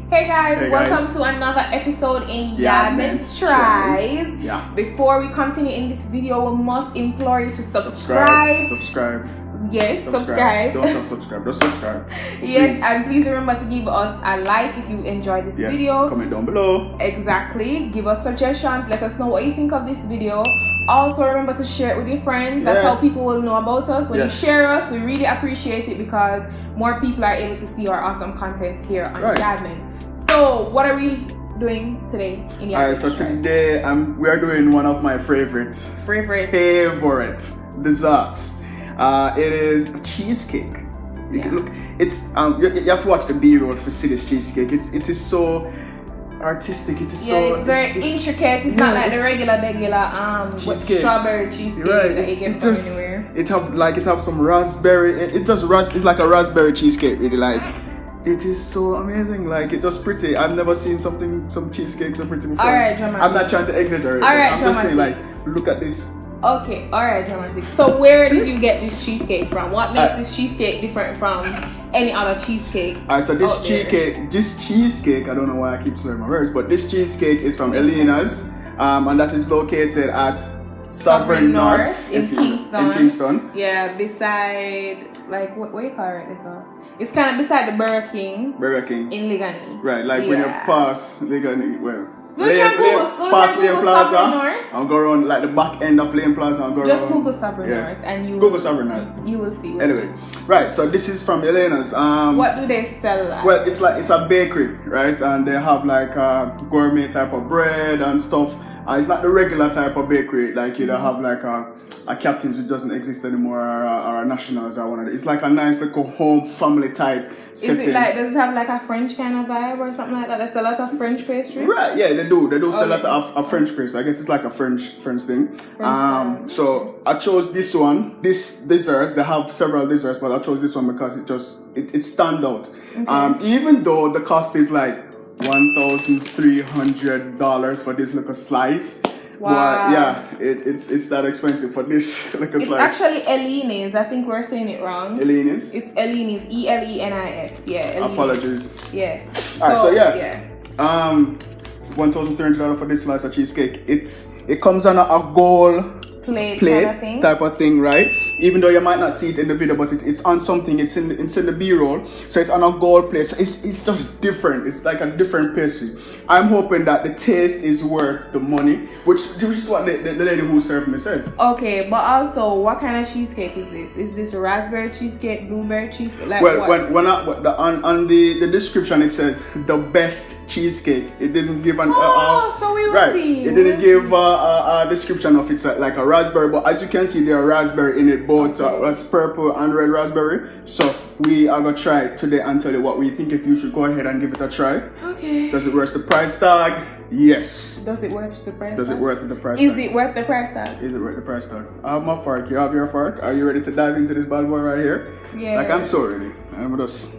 Hey guys, welcome to another episode in YaadMentz Tries. Yeah. Before we continue in this video, we must implore you to subscribe. Yes, subscribe. Don't stop subscribe. Just subscribe. Yes, and please remember to give us a like if you enjoyed this video. Comment down below. Exactly. Give us suggestions. Let us know what you think of this video. Also, remember to share it with your friends. That's how people will know about us. When you share us, we really appreciate it because more people are able to see our awesome content here on YaadMentz. So, what are we doing today in YaadMentz? Alright, so today we are doing one of my favorite desserts. It is cheesecake. You can look. It's you have to watch the B-roll for see this cheesecake. It is so artistic. It is it's very intricate. It's not like the regular cheesecake. Strawberry cheesecake that you get from anywhere. It have some raspberry. It's like a raspberry cheesecake. Really like. It is so amazing. Like it's just pretty. I've never seen some cheesecake so pretty before. Alright, dramatic. I'm not trying to exaggerate. I'm just saying like look at this. Okay, alright, dramatic. So where did you get this cheesecake from? What makes this cheesecake different from any other cheesecake? Alright, so this cheesecake, I don't know why I keep slurring my words, but this cheesecake is from Elena's, and that is located at Sovereign North in Kingston. Yeah, beside what you call it? It's kind of beside the Burger King. In Eleni. Right, like when you pass Eleni, past Lane Plaza and go around like the back end of Lane Plaza and go just around. Google Sovereign North and you Google Sovereign North. You will see. Anyway, right, so this is from Elena's. What do they sell? Well, it's a bakery, right? And they have like gourmet type of bread and stuff. It's not the regular type of bakery like you have like a Captain's, which doesn't exist anymore, or a Nationals or one of them. It's like a nice little home family type setting. Is it like, does it have like a French kind of vibe or something like that? There's a lot of French pastry. Right, yeah, they do sell a lot of French pastry. I guess it's like a French thing. So I chose this one, this dessert. They have several desserts, but I chose this one because it stands out. Okay. Even though the cost is like $1,300 for this little slice. Wow. But yeah, it's that expensive for this little slice. It's actually Eleni's. I think we're saying it wrong. Eleni's? It's Eleni's. Elenis. Yeah. Eleni's. Apologies. Yes. Alright, so $1,300 for this slice of cheesecake. It comes on a gold plate type of thing, right? Even though you might not see it in the video, but it's on something. It's in the B-roll, so it's on a gold plate. So it's just different. It's like a different pastry. I'm hoping that the taste is worth the money, which is what the lady who served me says. Okay, but also, what kind of cheesecake is this? Is this raspberry cheesecake, blueberry cheesecake? Like well, on the description it says the best cheesecake. It didn't give an so we will see. It didn't give a description of it's like a raspberry, but as you can see, there are raspberry in it. Both that's purple and red raspberry. So we are gonna try it today and tell you what we think. If you should go ahead and give it a try. Okay. Does it worth the price tag? Yes. Does it worth the price tag? Does it worth the price tag? Is it worth the price tag? Is it worth the price tag? I have my fork. You have your fork. Are you ready to dive into this bad boy right here? Yeah. Like I'm so ready. I'm just.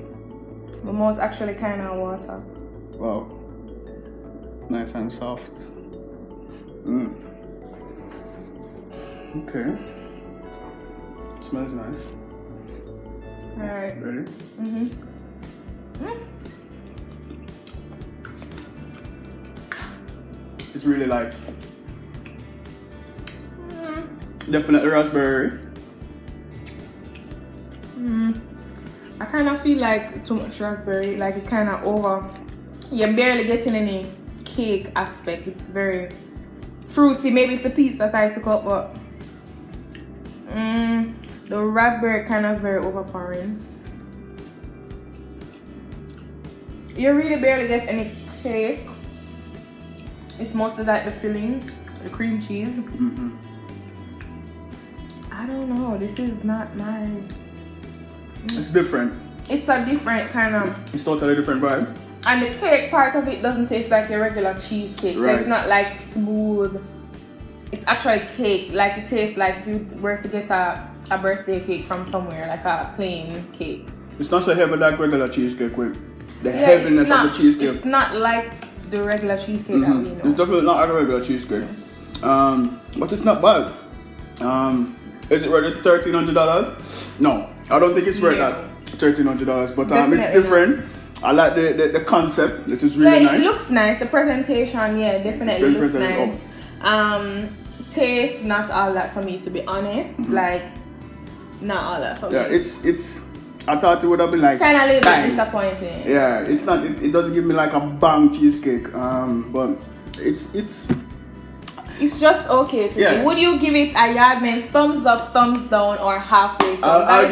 My mouth's actually kind of water. Wow. Nice and soft. Okay. Smells nice. Alright. Ready? It's really light. Definitely raspberry. I kind of feel like too much raspberry. Like it kind of you're barely getting any cake aspect. It's very fruity. Maybe it's a piece that I took up, but the raspberry kind of very overpowering. You really barely get any cake. It's mostly like the filling, the cream cheese. I don't know. This is not my. It's different. It's a different kind of. It's totally different vibe. And the cake part of it doesn't taste like your regular cheesecake. Right. So it's not like smooth. It's actually cake. Like it tastes like if you were to get a birthday cake from somewhere, like a plain cake. It's not so heavy like regular cheesecake with the heaviness of the cheesecake. It's not like the regular cheesecake that we know. It's definitely not like a regular cheesecake. But it's not bad. Is it worth $1,300? No, I don't think it's worth that $1,300. But it's different. I like the concept. It is really nice. It looks nice. The presentation, definitely looks nice. Taste, not all that for me, to be honest. Like, not all that for me. It's. I thought it would have been like kind of a little bit disappointing. Yeah, it's not. It doesn't give me like a bang cheesecake. But it's just okay to me. Would you give it a YaadMentz thumbs up, thumbs down, or halfway? I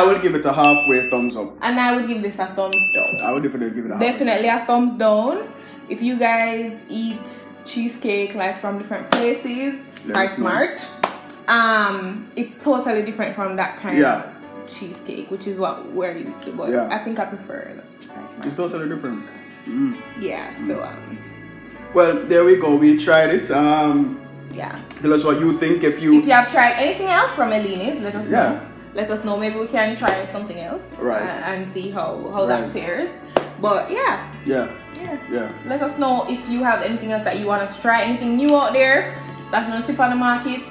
will give it a halfway thumbs up. And I would give this a thumbs down. I would definitely give it a thumbs down. If you guys eat cheesecake like from different places, are smart. It's totally different from that kind of cheesecake, which is what we're used to. But I think I prefer it's totally different. Well, there we go. We tried it. Tell us what you think. If you have tried anything else from Eleni's, let us know. Let us know. Maybe we can try something else and see how that fares. But let us know if you have anything else that you want us to try. Anything new out there that's gonna sip on the market.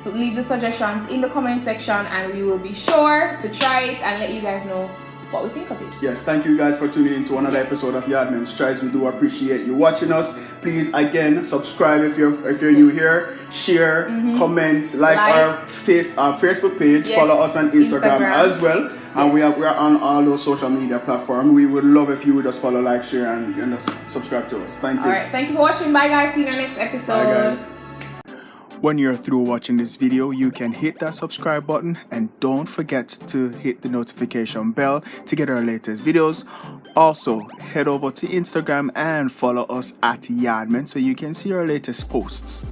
So leave the suggestions in the comment section, and we will be sure to try it and let you guys know what we think of it. Yes, thank you guys for tuning in to another episode of YaadMentz Tries. We do appreciate you watching us. Please again subscribe if you're new here, share, comment, like our Facebook page, follow us on Instagram as well, and we are on all those social media platforms. We would love if you would just follow, like, share, and just subscribe to us. Thank you. Alright, thank you for watching. Bye guys, see you in the next episode. Bye guys. When you're through watching this video, you can hit that subscribe button, and don't forget to hit the notification bell to get our latest videos. Also, head over to Instagram and follow us at YaadMentz so you can see our latest posts.